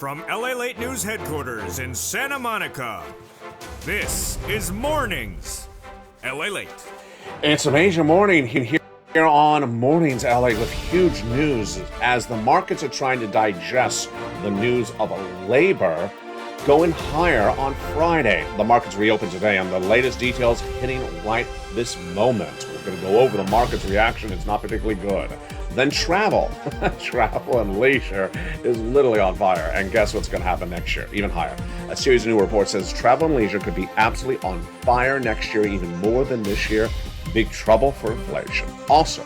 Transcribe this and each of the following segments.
From LALATE News Headquarters in Santa Monica, this is Mornings LALATE. It's a major morning here on Mornings LA with huge news as the markets are trying to digest the news of labor going higher on Friday. The markets reopen today and the latest details hitting right this moment. We're going to go over the market's reaction. It's not particularly good. Then travel. Travel and leisure is literally on fire. And guess what's going to happen next year? Even higher. A series of new reports says travel and leisure could be absolutely on fire next year, even more than this year. Big trouble for inflation. Also,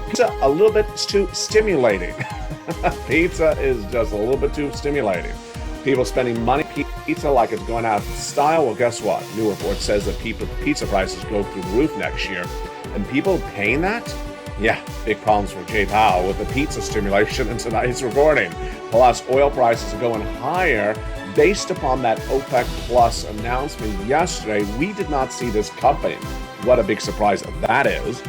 pizza a little bit too stimulating. Pizza is just a little bit too stimulating. People spending money pizza like it's going out of style. Well, guess what? New report says that pizza prices go through the roof next year. And people paying that? Yeah, big problems for Jay Powell with the pizza stimulation in tonight's recording. Plus, oil prices are going higher based upon that OPEC Plus announcement yesterday. We did not see this coming. What a big surprise that is.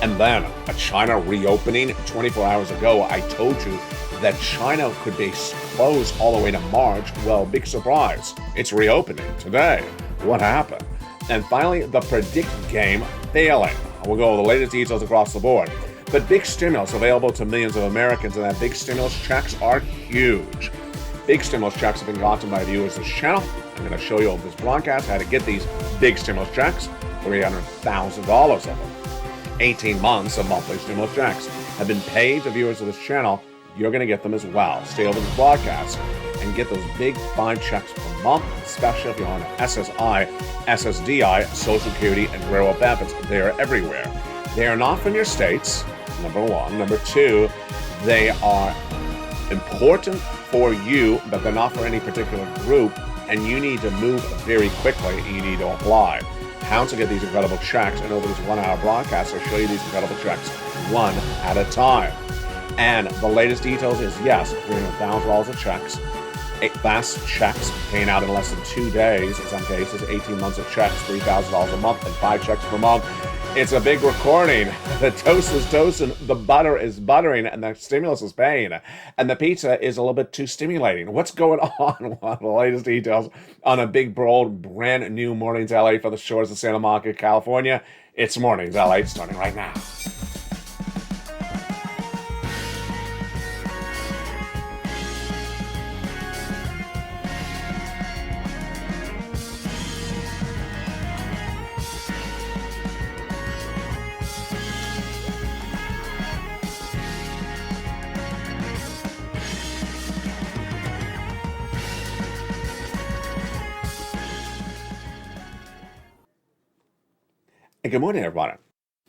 And then a China reopening 24 hours ago. I told you that China could be closed all the way to March. Well, big surprise. It's reopening today. What happened? And finally, the predict game failing. We'll go over the latest details across the board. But big stimulus available to millions of Americans, and that big stimulus checks are huge. Big stimulus checks have been gotten by viewers of this channel. I'm going to show you over this broadcast how to get these big stimulus checks, $300,000 of them. 18 months of monthly stimulus checks have been paid to viewers of this channel. You're going to get them as well. Stay over this broadcast and get those big fine checks per month, especially if you're on SSI, SSDI, Social Security, and railroad benefits. They're everywhere. They are not from your states, number one. Number two, they are important for you, but they're not for any particular group, and you need to move very quickly. You need to apply. How to get these incredible checks, and over this 1 hour broadcast, I'll show you these incredible checks one at a time. And the latest details is, yes, $300,000 of checks, fast checks paying out in less than 2 days, in some cases, 18 months of checks, $3,000 a month, and 5 checks per month. It's a big recording. The toast is toasting, the butter is buttering, and the stimulus is paying. And the pizza is a little bit too stimulating. What's going on? Well, the latest details on a big, bold, brand new Mornings LA for the shores of Santa Monica, California. It's Mornings LA, starting right now. Good morning, everybody.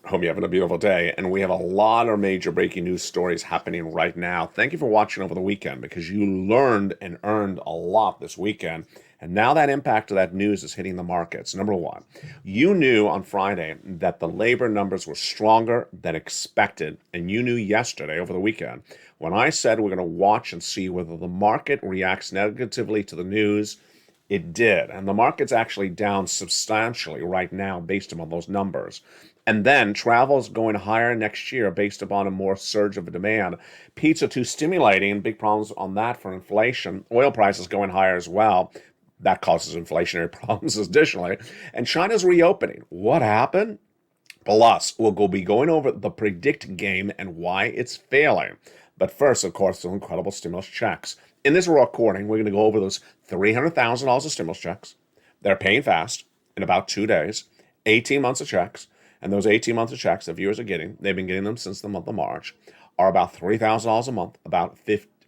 Hope you're having a beautiful day. And we have a lot of major breaking news stories happening right now. Thank you for watching over the weekend because you learned and earned a lot this weekend. And now that impact of that news is hitting the markets. Number one, you knew on Friday that the labor numbers were stronger than expected. And you knew yesterday over the weekend when I said we're going to watch and see whether the market reacts negatively to the news. It did, and the market's actually down substantially right now based upon those numbers. And then travel's going higher next year based upon a more surge of demand. Pizza too stimulating, big problems on that for inflation. Oil prices going higher as well. That causes inflationary problems additionally. And China's reopening. What happened? Plus, we'll be going over the predict game and why it's failing. But first, of course, the incredible stimulus checks. In this recording, we're going to go over those $300,000 of stimulus checks. They're paying fast in about 2 days, 18 months of checks. And those 18 months of checks that viewers are getting, they've been getting them since the month of March, are about $3,000 a month, about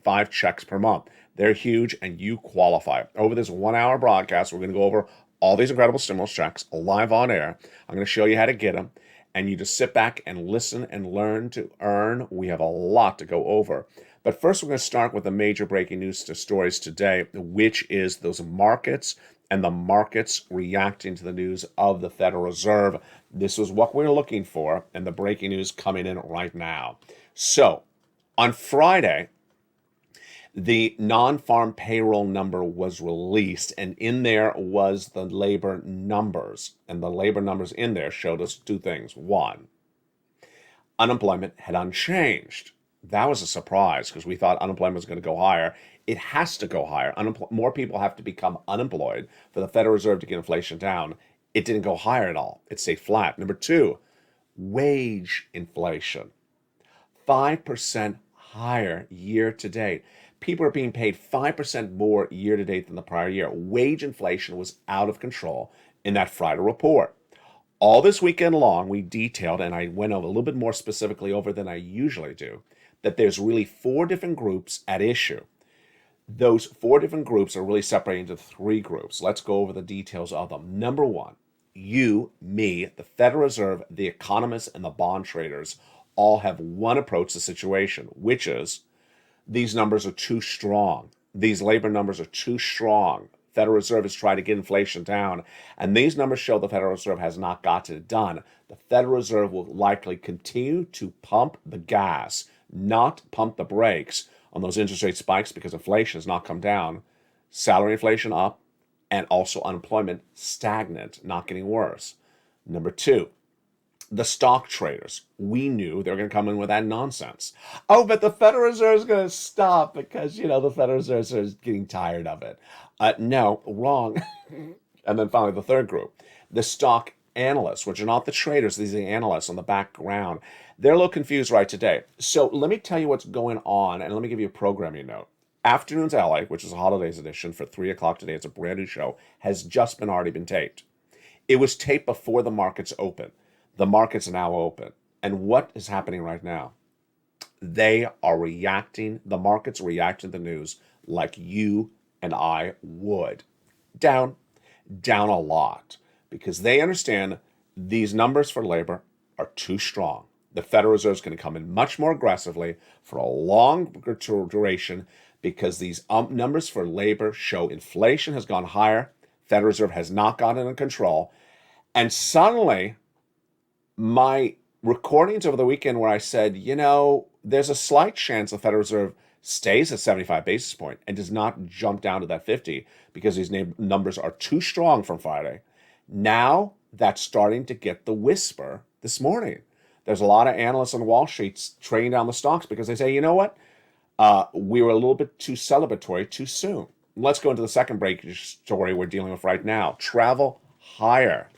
5 checks per month. They're huge and you qualify. Over this 1 hour broadcast, we're going to go over all these incredible stimulus checks live on air. I'm going to show you how to get them. And you just sit back and listen and learn to earn. We have a lot to go over. But first, we're going to start with the major breaking news stories today, which is those markets and the markets reacting to the news of the Federal Reserve. This was what we're looking for, and the breaking news coming in right now. So, on Friday, the non-farm payroll number was released, and in there was the labor numbers. And the labor numbers in there showed us 2 things. One, unemployment had unchanged. That was a surprise because we thought unemployment was going to go higher. It has to go higher. More people have to become unemployed for the Federal Reserve to get inflation down. It didn't go higher at all. It stayed flat. Number two, wage inflation. 5% higher year to date. People are being paid 5% more year to date than the prior year. Wage inflation was out of control in that Friday report. All this weekend long, we detailed, and I went over a little bit more specifically over than I usually do, that there's really four different groups at issue. Those four different groups are really separated into three groups. Let's go over the details of them. Number one, you, me, the Federal Reserve, the economists, and the bond traders all have one approach to the situation, which is these numbers are too strong. These labor numbers are too strong. Federal Reserve is trying to get inflation down, and these numbers show the Federal Reserve has not gotten it done. The Federal Reserve will likely continue to pump the gas, not pump the brakes on those interest rate spikes because inflation has not come down. Salary inflation up, and also unemployment stagnant, not getting worse. Number two, the stock traders. We knew they were going to come in with that nonsense. Oh, but the Federal Reserve is going to stop because, the Federal Reserve is getting tired of it. No, wrong. And then finally, the third group, the stock analysts, which are not the traders, these are the analysts on the background. They're a little confused right today. So let me tell you what's going on, and let me give you a programming note. Afternoons LA, which is a holidays edition for 3 o'clock today, it's a brand new show, has just already been taped. It was taped before the markets open. The markets are now open. And what is happening right now? They are reacting, the markets are reacting to the news like you and I would. Down a lot, because they understand these numbers for labor are too strong. The Federal Reserve is going to come in much more aggressively for a longer duration because these numbers for labor show inflation has gone higher, Federal Reserve has not gotten under control, and suddenly my recordings over the weekend where I said, there's a slight chance the Federal Reserve stays at 75 basis point and does not jump down to that 50 because these numbers are too strong from Friday. Now that's starting to get the whisper this morning. There's a lot of analysts on Wall Street trading down the stocks because they say, you know what? We were a little bit too celebratory too soon. Let's go into the second break story we're dealing with right now. Travel higher.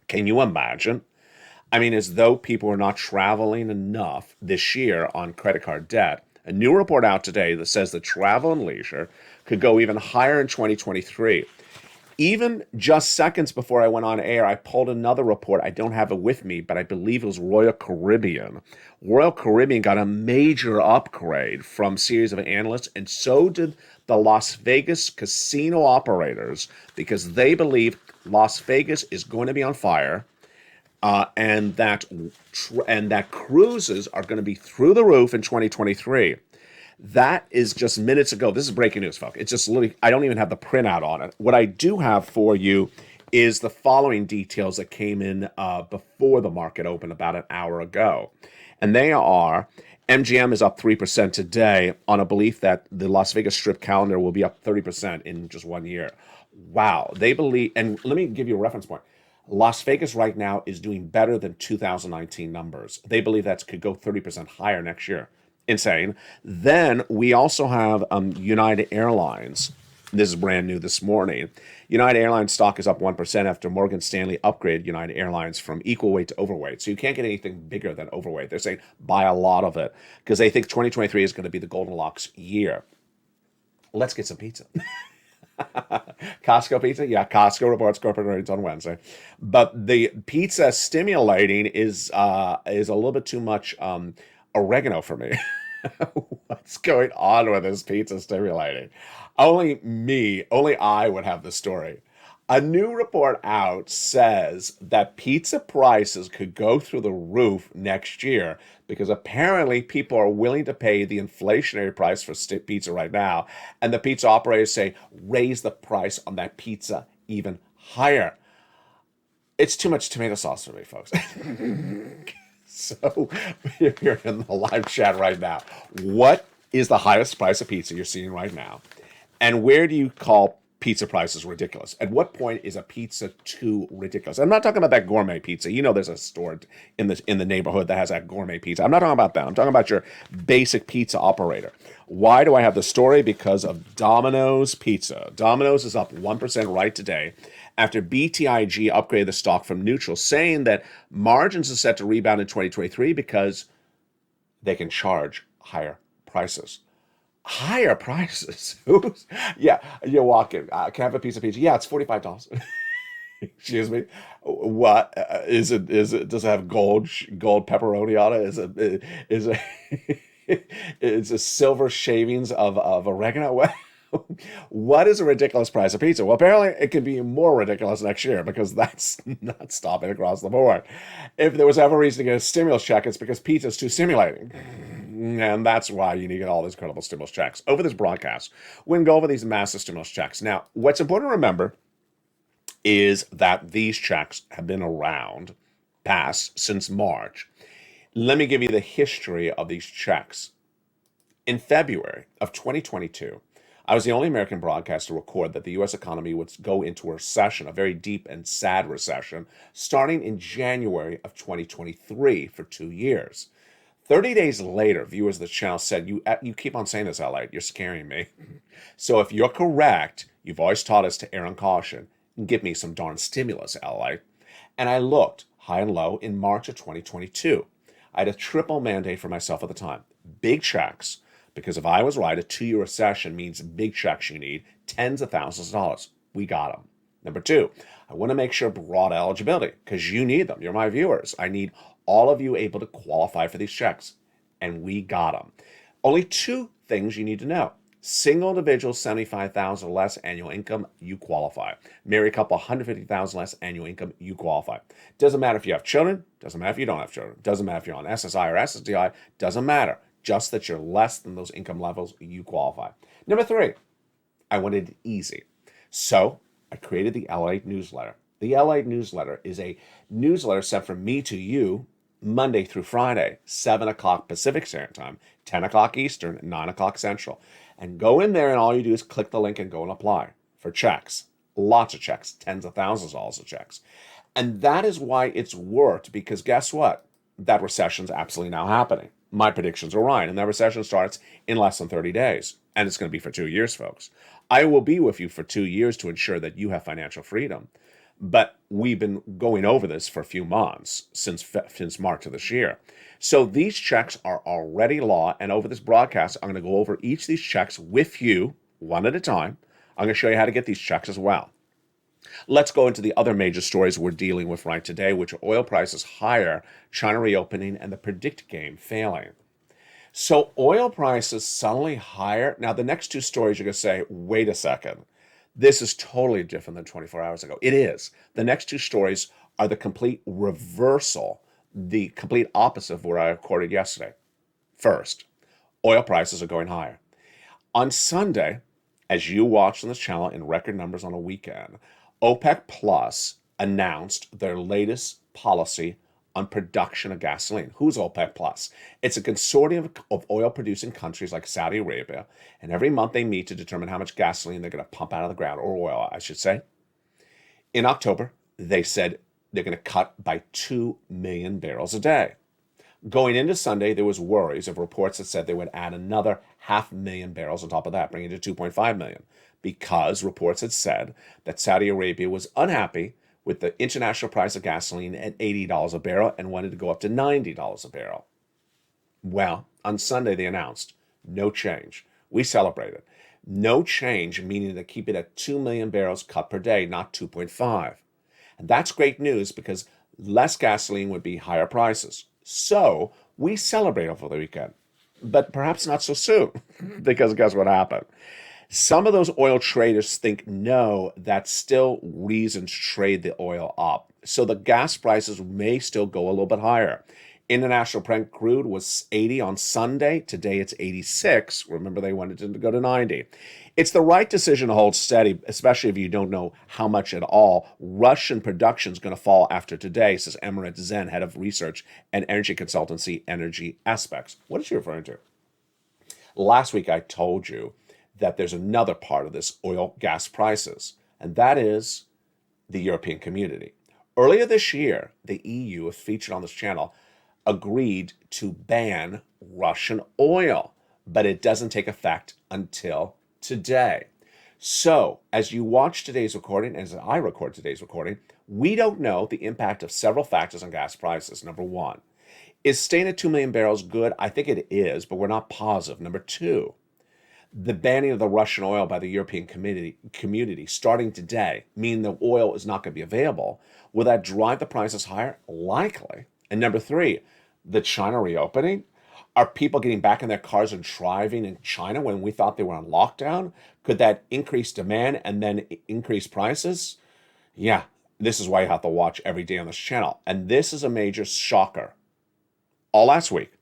Can you imagine? I mean, as though people are not traveling enough this year on credit card debt. A new report out today that says that travel and leisure could go even higher in 2023. Even just seconds before I went on air, I pulled another report. I don't have it with me, but I believe it was Royal Caribbean. Royal Caribbean got a major upgrade from a series of analysts, and so did the Las Vegas casino operators, because they believe Las Vegas is going to be on fire. And that cruises are going to be through the roof in 2023. That is just minutes ago. This is breaking news, folks. It's just literally, I don't even have the printout on it. What I do have for you is the following details that came in before the market opened about an hour ago. And they are, MGM is up 3% today on a belief that the Las Vegas Strip calendar will be up 30% in just 1 year. Wow. They believe, and let me give you a reference point. Las Vegas right now is doing better than 2019 numbers. They believe that could go 30% higher next year. Insane. Then we also have United Airlines. This is brand new this morning. United Airlines stock is up 1% after Morgan Stanley upgraded United Airlines from equal weight to overweight. So you can't get anything bigger than overweight. They're saying buy a lot of it because they think 2023 is going to be the Goldilocks year. Let's get some pizza. Costco pizza? Yeah, Costco reports corporate earnings on Wednesday. But the pizza stimulating is a little bit too much oregano for me. What's going on with this pizza stimulating? Only I would have the story. A new report out says that pizza prices could go through the roof next year because apparently people are willing to pay the inflationary price for pizza right now. And the pizza operators say, raise the price on that pizza even higher. It's too much tomato sauce for me, folks. So you're in the live chat right now. What is the highest price of pizza you're seeing right now? And where do you call pizza price is ridiculous. At what point is a pizza too ridiculous? I'm not talking about that gourmet pizza. You know, there's a store in the neighborhood that has that gourmet pizza. I'm not talking about that. I'm talking about your basic pizza operator. Why do I have the story? Because of Domino's Pizza. Domino's is up 1% right today after BTIG upgraded the stock from neutral, saying that margins are set to rebound in 2023 because they can charge higher prices. Higher prices. Yeah, you walk in. Can I have a piece of pizza? Yeah, it's $45. Excuse me. What is it? Is it? Does it have gold pepperoni on it? Is it? Is a silver shavings of oregano? What is a ridiculous price of pizza? Well, apparently it can be more ridiculous next year because that's not stopping across the board. If there was ever a reason to get a stimulus check, it's because pizza is too stimulating. And that's why you need to get all these incredible stimulus checks. Over this broadcast, we're going to go over these massive stimulus checks. Now, what's important to remember is that these checks have been around, passed since March. Let me give you the history of these checks. In February of 2022, I was the only American broadcaster to record that the U.S. economy would go into a recession, a very deep and sad recession, starting in January of 2023 for 2 years. 30 days later, viewers of the channel said, you keep on saying this, LALATE, you're scaring me. So if you're correct, you've always taught us to err on caution and give me some darn stimulus, LALATE. And I looked high and low in March of 2022. I had a triple mandate for myself at the time. Big checks, because if I was right, a 2-year recession means big checks you need, tens of thousands of dollars. We got them. Number 2, I want to make sure broad eligibility, because you need them. You're my viewers. I need all of you able to qualify for these checks, and we got them. Only 2 things you need to know. Single individual, $75,000 or less annual income, you qualify. Married couple, $150,000 less annual income, you qualify. Doesn't matter if you have children, doesn't matter if you don't have children, doesn't matter if you're on SSI or SSDI, doesn't matter. Just that you're less than those income levels, you qualify. Number 3, I wanted it easy. So I created the LALATE newsletter. The LALATE newsletter is a newsletter sent from me to you Monday through Friday, 7 o'clock Pacific Standard Time, 10 o'clock Eastern, 9 o'clock Central. And go in there and all you do is click the link and go and apply for checks. Lots of checks, tens of thousands of dollars of checks. And that is why it's worked, because guess what? That recession's absolutely now happening. My predictions are right, and that recession starts in less than 30 days. And it's going to be for 2 years, folks. I will be with you for 2 years to ensure that you have financial freedom. But we've been going over this for a few months since March of this year. So these checks are already law. And over this broadcast, I'm going to go over each of these checks with you one at a time. I'm going to show you how to get these checks as well. Let's go into the other major stories we're dealing with right today, which are oil prices higher, China reopening, and the predict game failing. So oil prices suddenly higher. Now, the next 2 stories, you're going to say, wait a second. This is totally different than 24 hours ago. It is. The next 2 stories are the complete reversal, the complete opposite of what I recorded yesterday. First, oil prices are going higher. On Sunday, as you watched on this channel in record numbers on a weekend, OPEC Plus announced their latest policy on production of gasoline. Who's OPEC Plus? It's a consortium of oil-producing countries like Saudi Arabia, and every month they meet to determine how much gasoline they're going to pump out of the ground, or oil, I should say. In October, they said they're going to cut by 2 million barrels a day. Going into Sunday, there was worries of reports that said they would add another 500,000 barrels on top of that, bringing it to 2.5 million, because reports had said that Saudi Arabia was unhappy with the international price of gasoline at $80 a barrel and wanted to go up to $90 a barrel. Well, on Sunday they announced no change. We celebrated. No change, meaning to keep it at 2 million barrels cut per day, not 2.5. And that's great news because less gasoline would be higher prices. So we celebrate over the weekend, but perhaps not so soon, because guess what happened? Some of those oil traders think, no, that's still reason to trade the oil up. So the gas prices may still go a little bit higher. International Brent crude was 80 on Sunday. Today it's 86. Remember, they wanted it to go to 90. It's the right decision to hold steady, especially if you don't know how much at all. Russian production is going to fall after today, says Emirates Zen, head of research and energy consultancy, Energy Aspects. What is she referring to? Last week I told you that there's another part of this oil gas prices, and that is the European community. Earlier this year, the EU, featured on this channel, agreed to ban Russian oil, but it doesn't take effect until today. So, as you watch today's recording, as I record today's recording, we don't know the impact of several factors on gas prices. Number one, is staying at 2 million barrels good? I think it is, but we're not positive. Number two, the banning of the Russian oil by the European community starting today, meaning the oil is not going to be available. Will that drive the prices higher? Likely. And number three, the China reopening. Are people getting back in their cars and driving in China when we thought they were on lockdown? Could that increase demand and then increase prices? Yeah, this is why you have to watch every day on this channel. And this is a major shocker. All last week,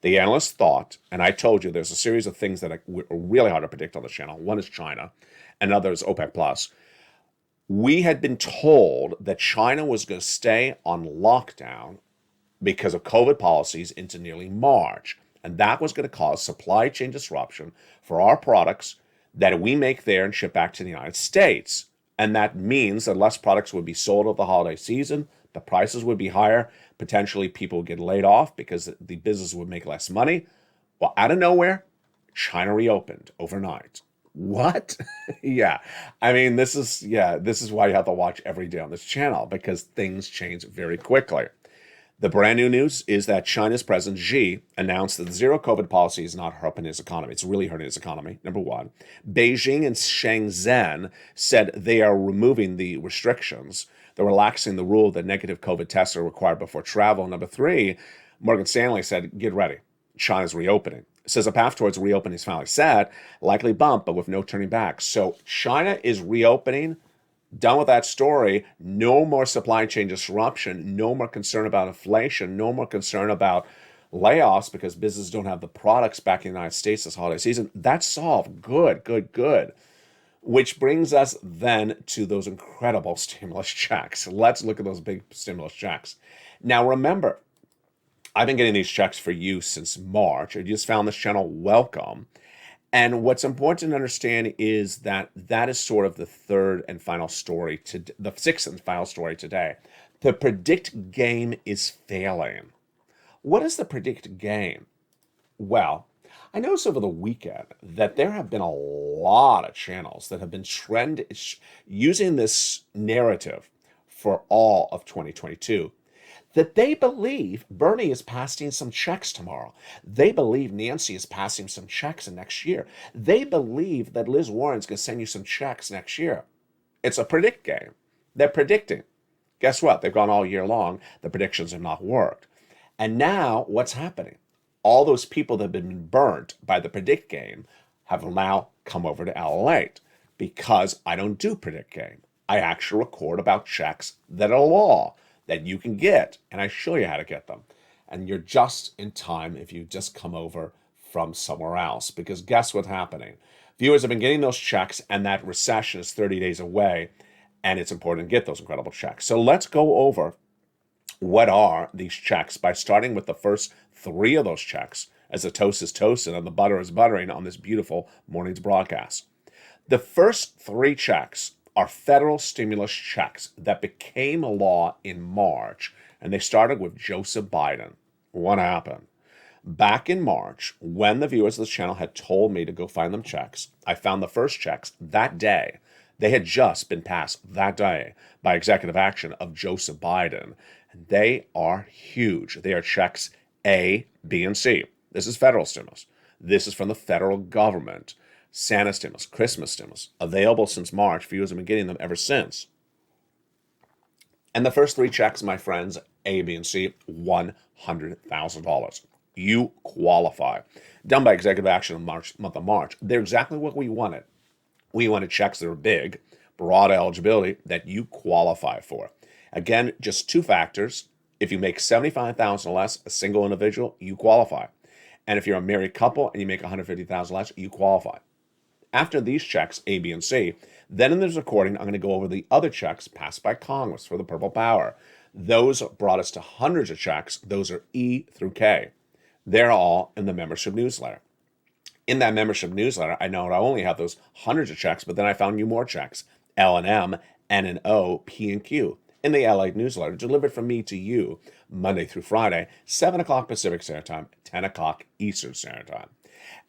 the analysts thought, and I told you there's a series of things that are really hard to predict on the channel. One is China, and another is OPEC+. Plus. We had been told that China was going to stay on lockdown because of COVID policies into nearly March. And that was going to cause supply chain disruption for our products that we make there and ship back to the United States. And that means that less products would be sold over the holiday season, the prices would be higher, potentially people would get laid off because the business would make less money. Well, out of nowhere, China reopened overnight. What? Yeah. I mean, this is why you have to watch every day on this channel, because things change very quickly. The brand new news is that China's President Xi announced that the zero COVID policy is not hurting his economy. It's really hurting his economy, number one. Beijing and Shenzhen said they are removing the restrictions. They're relaxing the rule that negative COVID tests are required before travel. Number three, Morgan Stanley said, get ready. China's reopening. It says a path towards reopening is finally set, likely bump, but with no turning back. So China is reopening. Done with that story. No more supply chain disruption. No more concern about inflation. No more concern about layoffs because businesses don't have the products back in the United States this holiday season. That's solved. Good, good, good. Which brings us then to those incredible stimulus checks. Let's look at those big stimulus checks. Now, remember, I've been getting these checks for you since March. If you just found this channel, welcome. And what's important to understand is that that is sort of the third and final story, the sixth and final story today. The predict game is failing. What is the predict game? Well, I noticed over the weekend that there have been a lot of channels that have been using this narrative for all of 2022. That they believe Bernie is passing some checks tomorrow. They believe Nancy is passing some checks next year. They believe that Liz Warren's going to send you some checks next year. It's a predict game. They're predicting. Guess what? They've gone all year long. The predictions have not worked. And now what's happening? All those people that have been burnt by the predict game have now come over to LALATE because I don't do predict game. I actually record about checks that are law, that you can get, and I show you how to get them. And you're just in time if you just come over from somewhere else, because guess what's happening? Viewers have been getting those checks, and that recession is 30 days away, and it's important to get those incredible checks. So let's go over what are these checks by starting with the first three of those checks, as the toast is toasted and the butter is buttering on this beautiful morning's broadcast. The first three checks are federal stimulus checks that became law in March, and they started with Joseph Biden. What happened? Back in March, when the viewers of this channel had told me to go find them checks, I found the first checks that day. They had just been passed that day by executive action of Joseph Biden, and they are huge. They are checks A, B, and C. This is federal stimulus. This is from the federal government. Santa stimulus, Christmas stimulus, available since March. Viewers have been getting them ever since. And the first three checks, my friends, A, B, and C, $100,000. You qualify. Done by executive action in month of March. They're exactly what we wanted. We wanted checks that are big, broad eligibility that you qualify for. Again, just two factors. If you make $75,000 or less, a single individual, you qualify. And if you're a married couple and you make $150,000 less, you qualify. After these checks, A, B, and C, then in this recording, I'm going to go over the other checks passed by Congress for the Purple Power. Those brought us to hundreds of checks. Those are E through K. They're all in the membership newsletter. In that membership newsletter, I not only have those hundreds of checks, but then I found you more checks. L&M, N&O, P and Q in the LA newsletter, delivered from me to you Monday through Friday, 7 o'clock Pacific Standard Time, 10 o'clock Eastern Standard Time.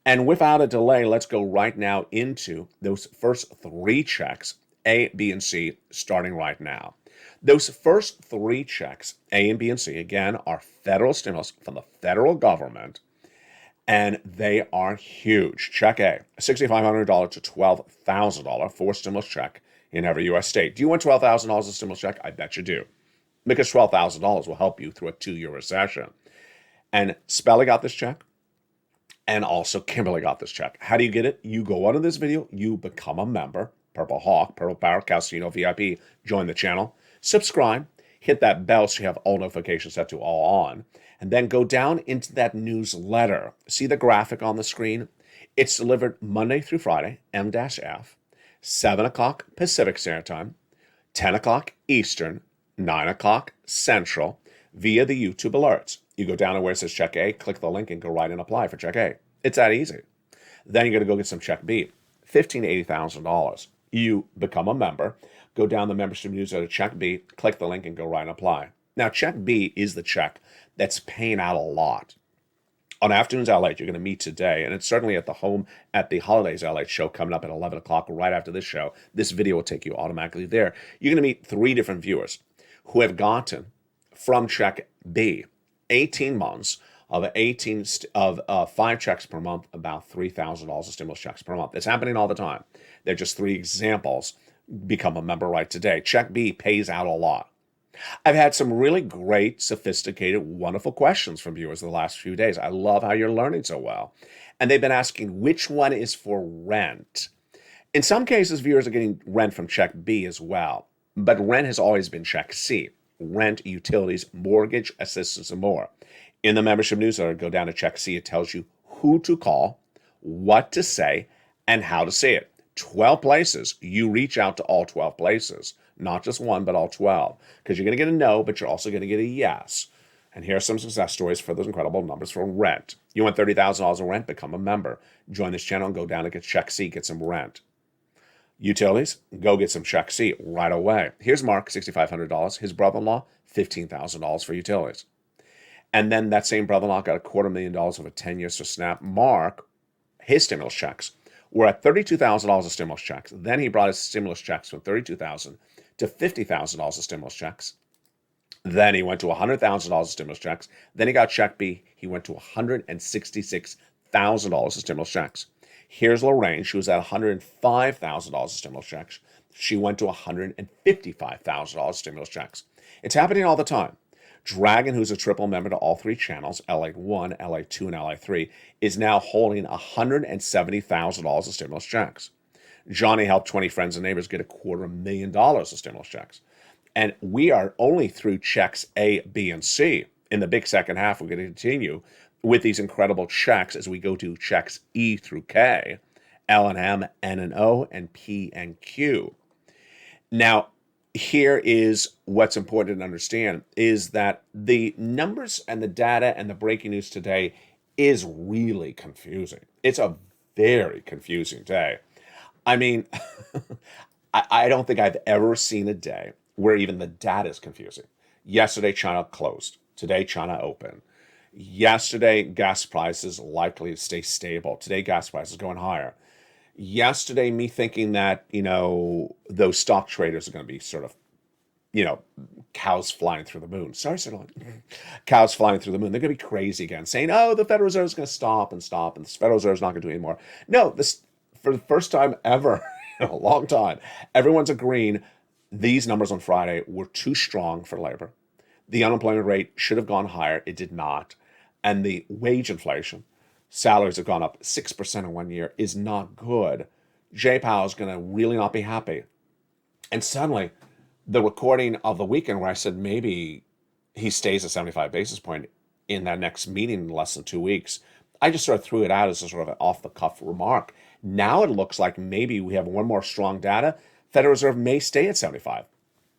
And without a delay, let's go right now into those first three checks, A, B, and C, starting right now. Those first three checks, A and B and C, again, are federal stimulus from the federal government, and they are huge. Check A, $6,500 to $12,000 for stimulus check in every U.S. state. Do you want $12,000 a stimulus check? I bet you do, because $12,000 will help you through a 2-year recession. And Spelly got this check, and also Kimberly got this check. How do you get it? You go onto this video, you become a member, Purple Hawk, Purple Power, Casino VIP, join the channel, subscribe, hit that bell so you have all notifications set to all on, and then go down into that newsletter. See the graphic on the screen? It's delivered Monday through Friday, M-F, 7 o'clock Pacific Standard Time, 10 o'clock Eastern, 9 o'clock Central, via the YouTube alerts. You go down to where it says Check A, click the link, and go right and apply for Check A. It's that easy. Then you're going to go get some Check B, $15,000 to $80,000. You become a member, go down the membership newsletter, Check B, click the link, and go right and apply. Now, Check B is the check that's paying out a lot. On Afternoons LA, you're going to meet today, and it's certainly at the home at the Holidays LA show coming up at 11 o'clock right after this show. This video will take you automatically there. You're going to meet 3 different viewers who have gotten from Check B 18 months of 5 checks per month, about $3,000 of stimulus checks per month. It's happening all the time. They're just 3 examples. Become a member right today. Check B pays out a lot. I've had some really great, sophisticated, wonderful questions from viewers the last few days. I love how you're learning so well. And they've been asking which one is for rent. In some cases, viewers are getting rent from Check B as well. But rent has always been Check C. Rent, utilities, mortgage, assistance, and more. In the membership newsletter, go down to Check C. It tells you who to call, what to say, and how to say it. 12 places. You reach out to all 12 places. Not just one, but all 12. Because you're going to get a no, but you're also going to get a yes. And here are some success stories for those incredible numbers for rent. You want $30,000 in rent? Become a member. Join this channel and go down and get Check C, get some rent. Utilities, go get some Check C right away. Here's Mark, $6,500. His brother-in-law, $15,000 for utilities. And then that same brother-in-law got $250,000 over 10 years to SNAP. Mark, his stimulus checks were at $32,000 of stimulus checks. Then he brought his stimulus checks from $32,000 to $50,000 of stimulus checks. Then he went to $100,000 of stimulus checks. Then he got Check B. He went to $166,000 of stimulus checks. Here's Lorraine. She was at $105,000 of stimulus checks. She went to $155,000 of stimulus checks. It's happening all the time. Dragon, who's a triple member to all 3 channels, LA1, LA2, and LA3, is now holding $170,000 of stimulus checks. Johnny helped 20 friends and neighbors get $250,000 of stimulus checks. And we are only through checks A, B, and C. In the big second half, we're going to continue with these incredible checks as we go to checks E through K, L&M, N&O, and P and Q. Now, here is what's important to understand is that the numbers and the data and the breaking news today is really confusing. It's a very confusing day. I mean, I don't think I've ever seen a day where even the data is confusing. Yesterday, China closed. Today, China opened. Yesterday, gas prices likely to stay stable. Today, gas prices going higher. Yesterday, me thinking that, those stock traders are going to be sort of, cows flying through the moon. Sorry, Sirloin. Cows flying through the moon. They're going to be crazy again, saying, oh, the Federal Reserve is going to stop, and the Federal Reserve is not going to do it anymore. No, this for the first time ever in a long time, everyone's agreeing these numbers on Friday were too strong for labor. The unemployment rate should have gone higher. It did not. And the wage inflation, salaries have gone up 6% in 1 year, is not good. Jay Powell is going to really not be happy. And suddenly, the recording of the weekend where I said maybe he stays at 75 basis point in that next meeting in less than 2 weeks, I just sort of threw it out as a sort of an off-the-cuff remark. Now it looks like maybe we have one more strong data. Federal Reserve may stay at 75.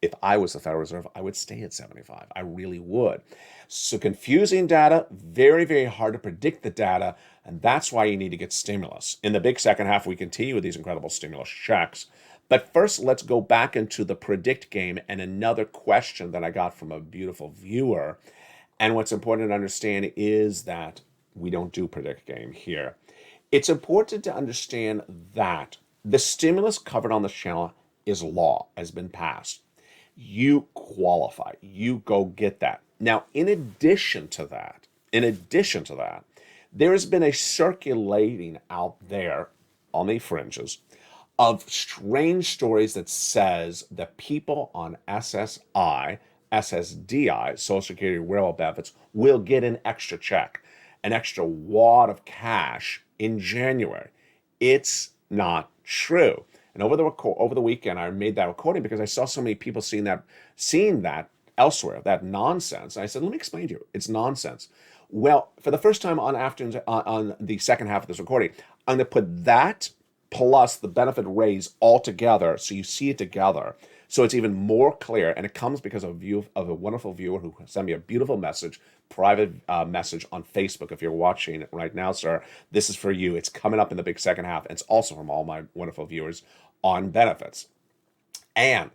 If I was the Federal Reserve, I would stay at 75. I really would. So confusing data, very, very hard to predict the data. And that's why you need to get stimulus. In the big second half, we continue with these incredible stimulus checks. But first, let's go back into the predict game and another question that I got from a beautiful viewer. And what's important to understand is that we don't do predict game here. It's important to understand that the stimulus covered on this channel is law, has been passed. You qualify. You go get that. Now, in addition to that, there has been a circulating out there on the fringes of strange stories that says that people on SSDI, Social Security Railroad benefits, will get an extra check, an extra wad of cash in January. It's not true. And over the weekend, I made that recording because I saw so many people seeing that elsewhere, that nonsense. And I said, let me explain to you. It's nonsense. Well, for the first time on the second half of this recording, I'm going to put that plus the benefit raise all together so you see it together. So it's even more clear, and it comes because of a wonderful viewer who sent me a beautiful message, private message on Facebook. If you're watching it right now, sir, this is for you. It's coming up in the big second half. And it's also from all my wonderful viewers on benefits. And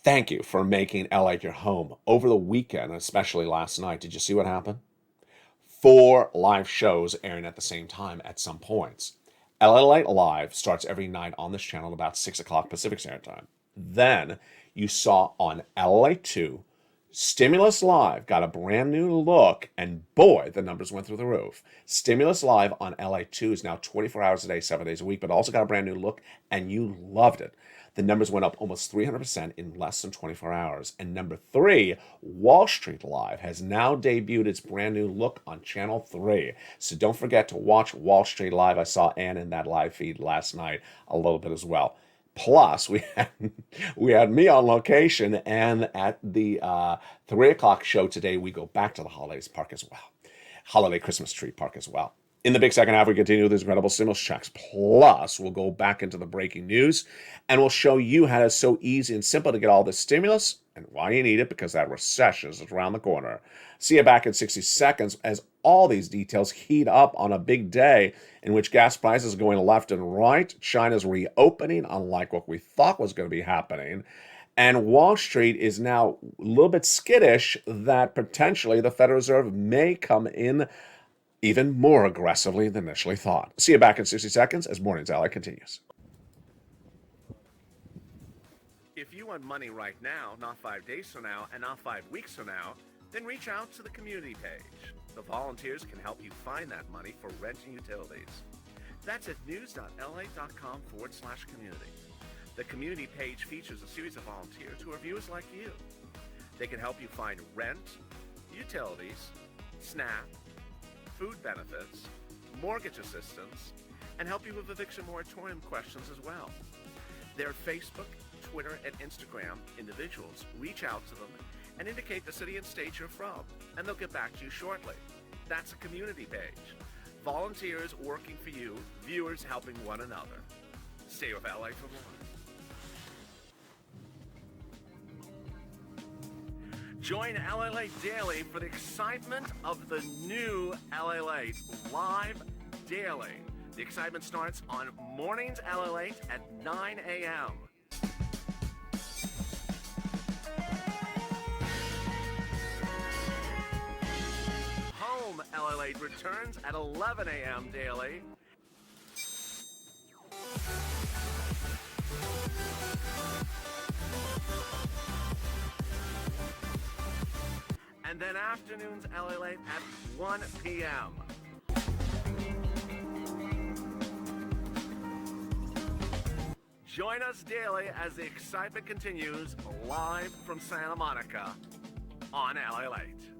thank you for making LATE your home. Over the weekend, especially last night, did you see what happened? 4 live shows airing at the same time at some points. LALATE Live starts every night on this channel at about 6 o'clock Pacific Standard Time. Then you saw on LALATE 2, Stimulus Live got a brand new look, and boy, the numbers went through the roof. Stimulus Live on LALATE 2 is now 24 hours a day, 7 days a week, but also got a brand new look, and you loved it. The numbers went up almost 300% in less than 24 hours. And number 3, Wall Street Live has now debuted its brand new look on Channel 3. So don't forget to watch Wall Street Live. I saw Ann in that live feed last night a little bit as well. Plus, we had me on location, and at the 3 o'clock show today, we go back to the Holidays Park as well. Holiday Christmas Tree Park as well. In the big second half, we continue with these incredible stimulus checks. Plus, we'll go back into the breaking news, and we'll show you how it's so easy and simple to get all this stimulus and why you need it, because that recession is around the corner. See you back in 60 seconds as all these details heat up on a big day in which gas prices are going left and right. China's reopening, unlike what we thought was going to be happening. And Wall Street is now a little bit skittish that potentially the Federal Reserve may come in even more aggressively than initially thought. See you back in 60 seconds as Mornings LATE continues. If you want money right now, not 5 days from now, and not 5 weeks from now, then reach out to the community page. The volunteers can help you find that money for rent and utilities. That's at news.la.com/community. The community page features a series of volunteers who are viewers like you. They can help you find rent, utilities, SNAP, food benefits, mortgage assistance, and help you with eviction moratorium questions as well. Their Facebook, Twitter, and Instagram individuals reach out to them and indicate the city and state you're from, and they'll get back to you shortly. That's a community page. Volunteers working for you, viewers helping one another. Stay with LA for more. Join LALATE Daily for the excitement of the new LALATE Live Daily. The excitement starts on Mornings LALATE at 9 a.m. Home LALATE returns at 11 a.m. daily. And then afternoons LALATE at 1 p.m. Join us daily as the excitement continues live from Santa Monica on LALATE.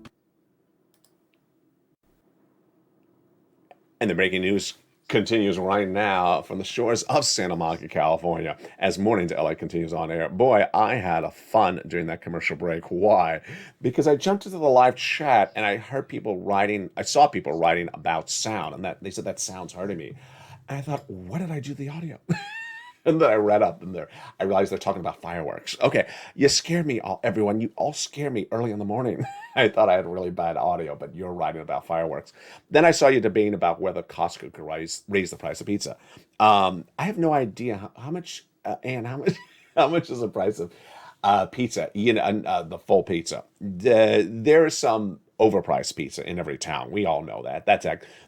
And the breaking news continues right now from the shores of Santa Monica, California, as Mornings LATE continues on air. Boy, I had a fun during that commercial break. Why? Because I jumped into the live chat and I heard people writing, I saw people writing about sound, and that they said that sound's hurting me. And I thought, what did I do to the audio? And then I read up in there. I realized they're talking about fireworks. Okay, you scare me, all, everyone. You all scare me early in the morning. I thought I had really bad audio, but you're writing about fireworks. Then I saw you debating about whether Costco could raise the price of pizza. I have no idea how much, and how much, how much is the price of pizza? You know, the full pizza. There is some overpriced pizza in every town. We all know that. That's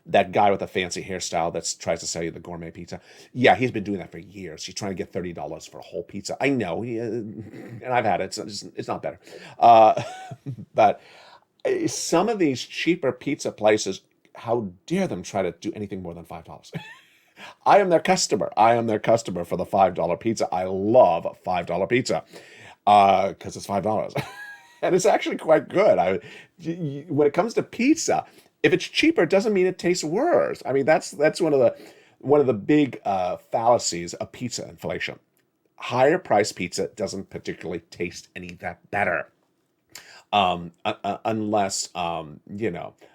that guy with a fancy hairstyle that tries to sell you the gourmet pizza. Yeah, he's been doing that for years. He's trying to get $30 for a whole pizza. I know, and I've had it. It's not better. Uh, but some of these cheaper pizza places, how dare them try to do anything more than $5? I am their customer. I am their customer for the $5 pizza. I love $5 pizza because it's $5. And it's actually quite good. When it comes to pizza, if it's cheaper, it doesn't mean it tastes worse. I mean, that's one of the big fallacies of pizza inflation. Higher priced pizza doesn't particularly taste any that better, unless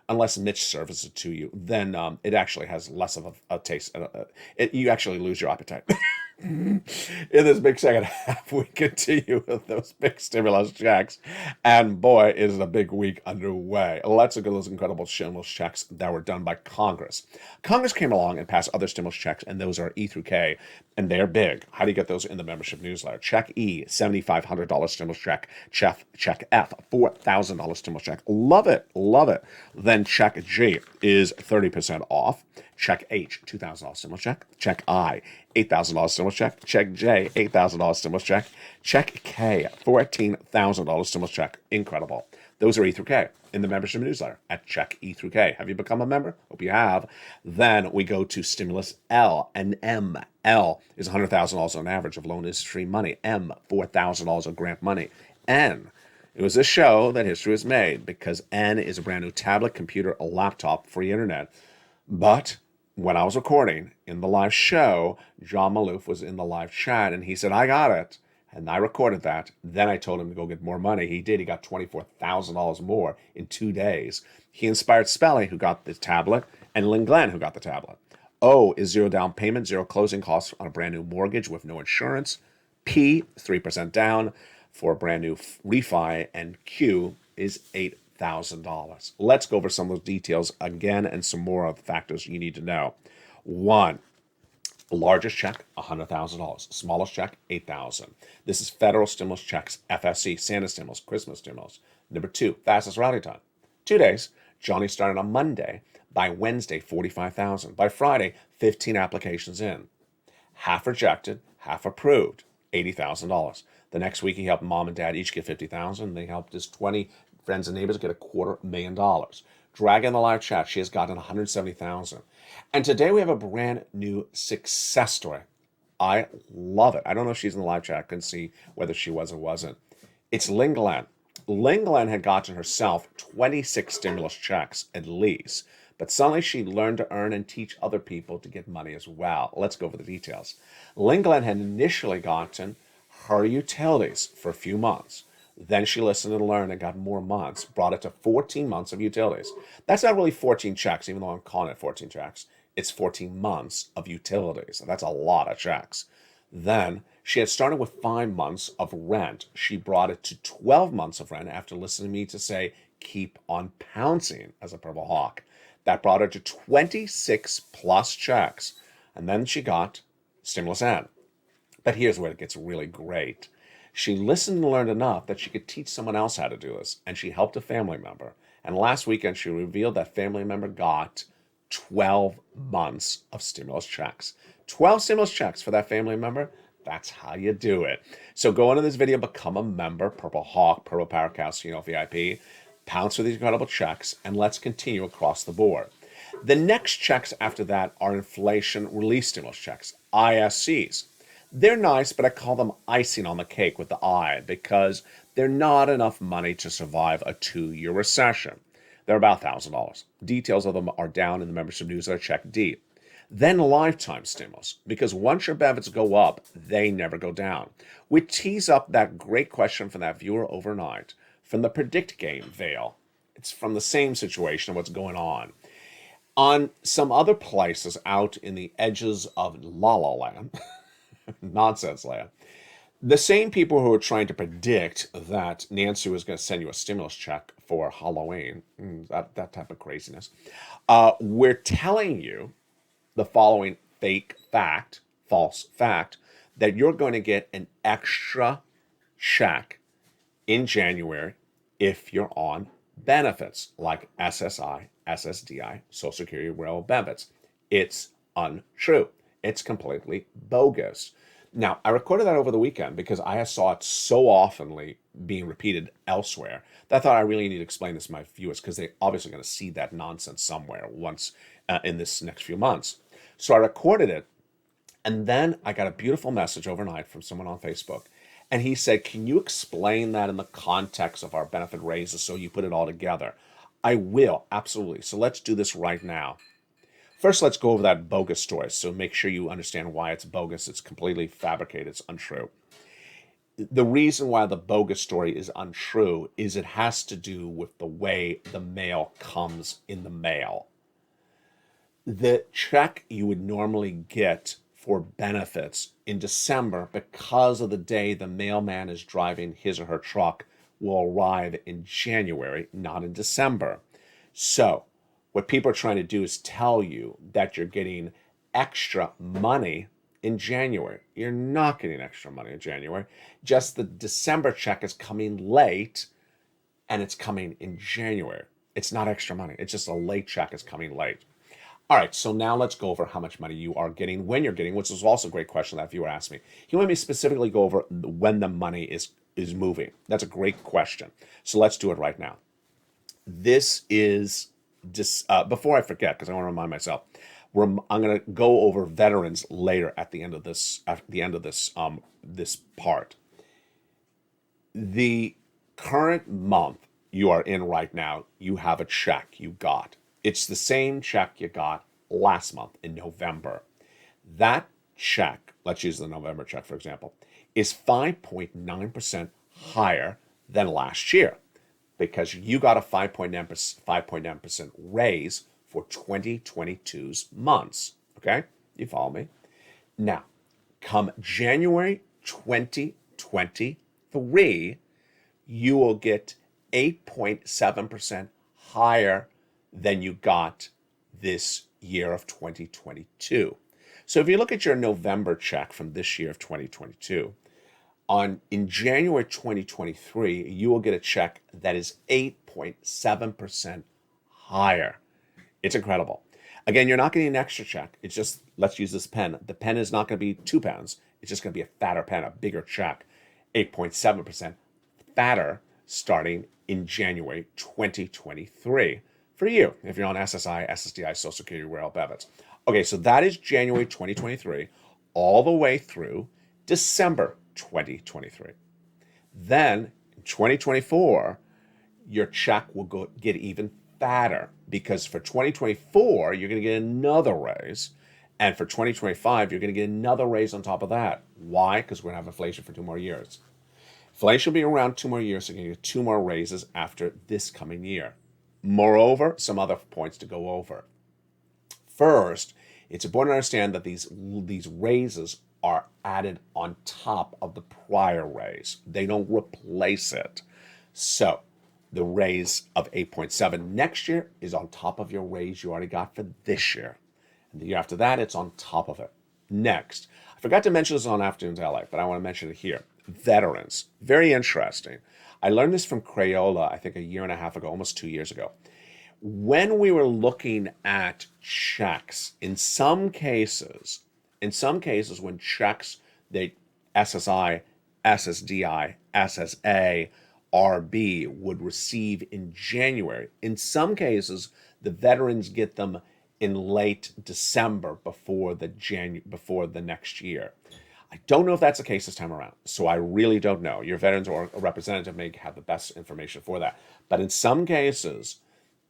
unless Mitch serves it to you, then it actually has less of a taste. You actually lose your appetite. In this big second half, we continue with those big stimulus checks. And boy, is a big week underway. Let's look at those incredible stimulus checks that were done by Congress. Congress came along and passed other stimulus checks, and those are E through K, and they're big. How do you get those in the membership newsletter? Check E, $7,500 stimulus check. Check F, $4,000 stimulus check. Love it, love it. Then check G is 30% off. Check H, $2,000 stimulus check. Check I, $8,000 stimulus check. Check J, $8,000 stimulus check. Check K, $14,000 stimulus check. Incredible. Those are E through K in the membership newsletter at Check E through K. Have you become a member? Hope you have. Then we go to stimulus L and M. L is $100,000 on average of loan industry money. M, $4,000 of grant money. N, it was a show that history was made because N is a brand new tablet, computer, a laptop, free internet. But when I was recording in the live show, John Maloof was in the live chat and he said, I got it. And I recorded that. Then I told him to go get more money. He did. He got $24,000 more in 2 days. He inspired Spelly, who got the tablet, and Lynn Glenn, who got the tablet. O is zero down payment, zero closing costs on a brand new mortgage with no insurance. P, 3% down for a brand new refi. And Q is $8,000. Let's go over some of those details again and some more of the factors you need to know. One, largest check, $100,000. Smallest check, $8,000. This is federal stimulus checks, FSC, Santa stimulus, Christmas stimulus. Number two, fastest rally time. 2 days. Johnny started on Monday. By Wednesday, 45,000. By Friday, 15 applications in. Half rejected, half approved, $80,000. The next week, he helped mom and dad each get $50,000. They helped his 20 friends and neighbors get $250,000. Dragon the live chat, she has gotten $170,000. And today we have a brand new success story. I love it. I don't know if she's in the live chat. I couldn't see whether she was or wasn't. It's Lynn Glenn. Lynn Glenn had gotten herself 26 stimulus checks at least. But suddenly she learned to earn and teach other people to get money as well. Let's go over the details. Lynn Glenn had initially gotten her utilities for a few months. Then she listened and learned and got more months, brought it to 14 months of utilities. That's not really 14 checks, even though I'm calling it 14 checks. It's 14 months of utilities. That's a lot of checks. Then she had started with 5 months of rent. She brought it to 12 months of rent after listening to me to say, keep on pouncing as a purple hawk. That brought her to 26 plus checks. And then she got stimulus N. But here's where it gets really great. She listened and learned enough that she could teach someone else how to do this. And she helped a family member. And last weekend, she revealed that family member got 12 months of stimulus checks. 12 stimulus checks for that family member. That's how you do it. So go into this video, become a member, Purple Hawk, Purple Power Casino VIP. Pounce for these incredible checks, and let's continue across the board. The next checks after that are inflation relief stimulus checks, ISCs. They're nice, but I call them icing on the cake with the I because they're not enough money to survive a 2-year recession. They're about $1,000. Details of them are down in the membership newsletter, check D. Then lifetime stimulus, because once your benefits go up, they never go down. We tease up that great question from that viewer overnight. From the Predict Game veil. It's from the same situation of what's going on. On some other places out in the edges of La La Land, Nonsense, Leah. The same people who are trying to predict that Nancy was going to send you a stimulus check for Halloween, that type of craziness, we're telling you the following false fact, that you're going to get an extra check in January if you're on benefits like SSI, SSDI, Social Security Railroad benefits. It's untrue. It's completely bogus. Now, I recorded that over the weekend because I saw it so oftenly being repeated elsewhere that I thought I really need to explain this to my viewers because they're obviously going to see that nonsense somewhere once in this next few months. So I recorded it, and then I got a beautiful message overnight from someone on Facebook. And he said, can you explain that in the context of our benefit raises so you put it all together? I will, absolutely. So let's do this right now. First, let's go over that bogus story. So make sure you understand why it's bogus. It's completely fabricated. It's untrue. The reason why the bogus story is untrue is it has to do with the way the mail comes in the mail. The check you would normally get for benefits in December, because of the day the mailman is driving his or her truck, will arrive in January, not in December. So what people are trying to do is tell you that you're getting extra money in January. You're not getting extra money in January. Just the December check is coming late, and it's coming in January. It's not extra money. It's just a late check is coming late. All right, so now let's go over how much money you are getting, when you're getting, which is also a great question that viewer asked me. He wanted me to specifically go over when the money is moving. That's a great question. So let's do it right now. This is before I forget, because I want to remind myself, I'm going to go over veterans later at the end of this. This part. The current month you are in right now, you have a check you got. It's the same check you got last month in November. That check, let's use the November check for example, is 5.9% higher than last year, because you got a 5.9% raise for 2022's months. Okay? You follow me? Now, come January 2023, you will get 8.7% higher than you got this year of 2022. So if you look at your November check from this year of 2022, in January 2023, you will get a check that is 8.7% higher. It's incredible. Again, you're not getting an extra check. It's just, let's use this pen. The pen is not going to be 2 pens. It's just going to be a fatter pen, a bigger check, 8.7% fatter starting in January 2023 for you, if you're on SSI, SSDI, Social Security, Railroad benefits. Okay, so that is January 2023 all the way through December 2023. Then in 2024, your check will get even fatter, because for 2024, you're going to get another raise. And for 2025, you're going to get another raise on top of that. Why? Because we're going to have inflation for 2 more years. Inflation will be around 2 more years, so you're going to get 2 more raises after this coming year. Moreover, some other points to go over. First, it's important to understand that these raises are added on top of the prior raise. They don't replace it. So the raise of 8.7 next year is on top of your raise you already got for this year. And the year after that, it's on top of it. Next, I forgot to mention this on Afternoons LA, but I want to mention it here. Veterans, very interesting. I learned this from Crayola, I think a year and a half ago, almost 2 years ago. When we were looking at checks, in some cases when checks, they SSI, SSDI, SSA, RB would receive in January. In some cases, the veterans get them in late December before the next year. I don't know if that's the case this time around, so I really don't know. Your veterans or a representative may have the best information for that. But in some cases,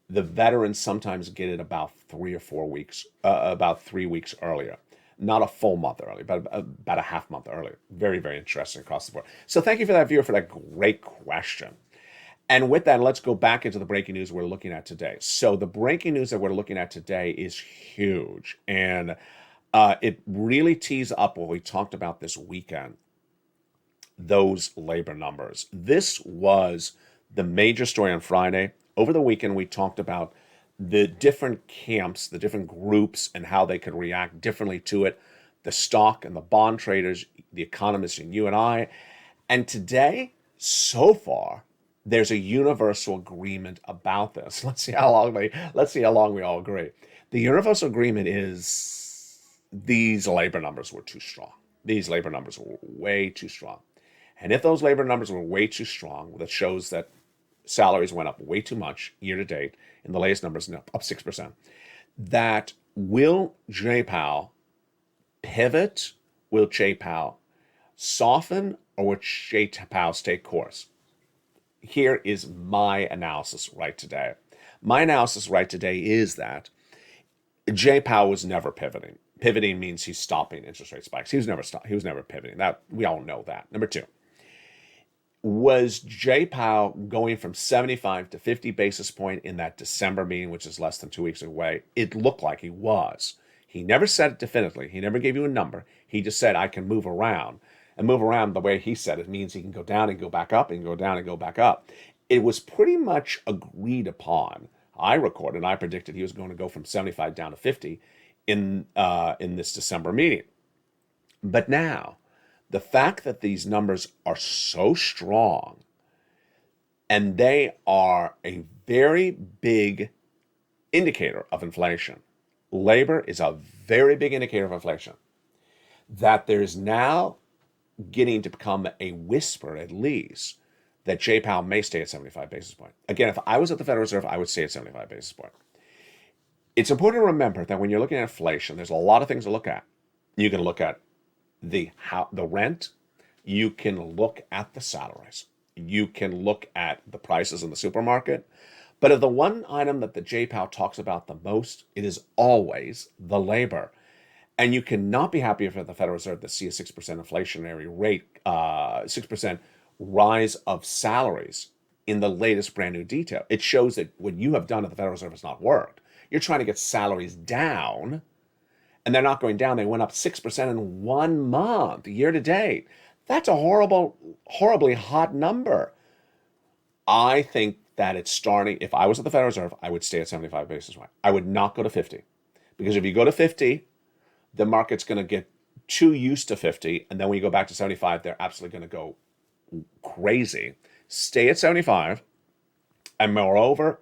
the veterans sometimes get it about 3 or 4 weeks, about 3 weeks earlier. Not a full month early, but about a half month earlier. Very, very interesting across the board. So thank you for that, viewer, for that great question. And with that, let's go back into the breaking news we're looking at today. So the breaking news that we're looking at today is huge. And It really tees up what we talked about this weekend, those labor numbers. This was the major story on Friday. Over the weekend, we talked about the different camps, the different groups, and how they could react differently to it. The stock and the bond traders, the economists, and you and I. And today, so far, there's a universal agreement about this. Let's see how long we all agree. The universal agreement is these labor numbers were too strong. These labor numbers were way too strong. And if those labor numbers were way too strong, that shows that salaries went up way too much year to date. In the latest numbers, up 6%. That will Jay Powell pivot? Will Jay Powell soften, or will Jay Powell stay course? Here is my analysis right today. My analysis right today is that Jay Powell was never pivoting. Pivoting means he's stopping interest rate spikes. He was never pivoting. That we all know that. Number two, was Jay Powell going from 75 to 50 basis point in that December meeting, which is less than 2 weeks away? It looked like he was. He never said it definitively. He never gave you a number. He just said, I can move around. And move around, the way he said it, means he can go down and go back up and go down and go back up. It was pretty much agreed upon. I predicted he was going to go from 75 down to 50 in this December meeting. But now, the fact that these numbers are so strong, and they are a very big indicator of inflation. Labor is a very big indicator of inflation. That there's now getting to become a whisper, at least, that Jay Powell may stay at 75 basis points. Again, if I was at the Federal Reserve, I would stay at 75 basis points. It's important to remember that when you're looking at inflation, there's a lot of things to look at. You can look at the rent. You can look at the salaries. You can look at the prices in the supermarket. But of the one item that the Jay Powell talks about the most, it is always the labor. And you cannot be happy for the Federal Reserve to see a 6% inflationary rate, 6% rise of salaries in the latest brand new detail. It shows that what you have done at the Federal Reserve has not worked. You're trying to get salaries down, and they're not going down. They went up 6% in 1 month, year to date. That's a horribly hot number. I think that it's starting. If I was at the Federal Reserve, I would stay at 75 basis points. I would not go to 50. Because if you go to 50, the market's going to get too used to 50. And then when you go back to 75, they're absolutely going to go crazy. Stay at 75. And moreover,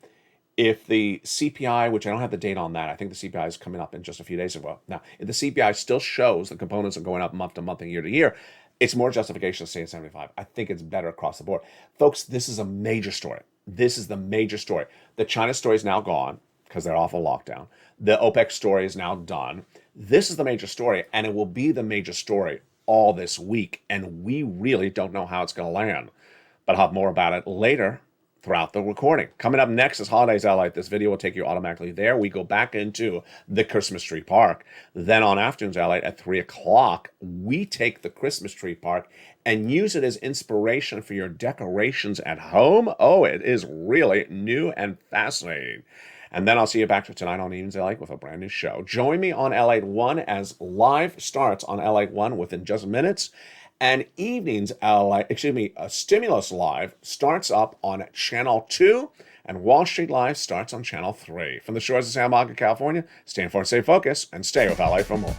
if the CPI, which I don't have the date on that, I think the CPI is coming up in just a few days ago. Now, if the CPI still shows the components are going up month to month and year to year, it's more justification to stay at 75. I think it's better across the board. Folks, this is a major story. This is the major story. The China story is now gone because they're off of lockdown. The OPEC story is now done. This is the major story, and it will be the major story all this week, and we really don't know how it's going to land. But I'll have more about it later throughout the recording. Coming up next is Holidays LA. This video will take you automatically there. We go back into the Christmas tree park. Then on Afternoons LA at 3 o'clock, we take the Christmas tree park and use it as inspiration for your decorations at home. Oh, it is really new and fascinating. And then I'll see you back to tonight on Evenings LA with a brand new show. Join me on LA 1 as live starts on LA 1 within just minutes. And Evenings LA, Stimulus Live starts up on Channel 2, and Wall Street Live starts on Channel 3. From the shores of Santa Monica, California, stay informed, stay focused, and stay with LA for more.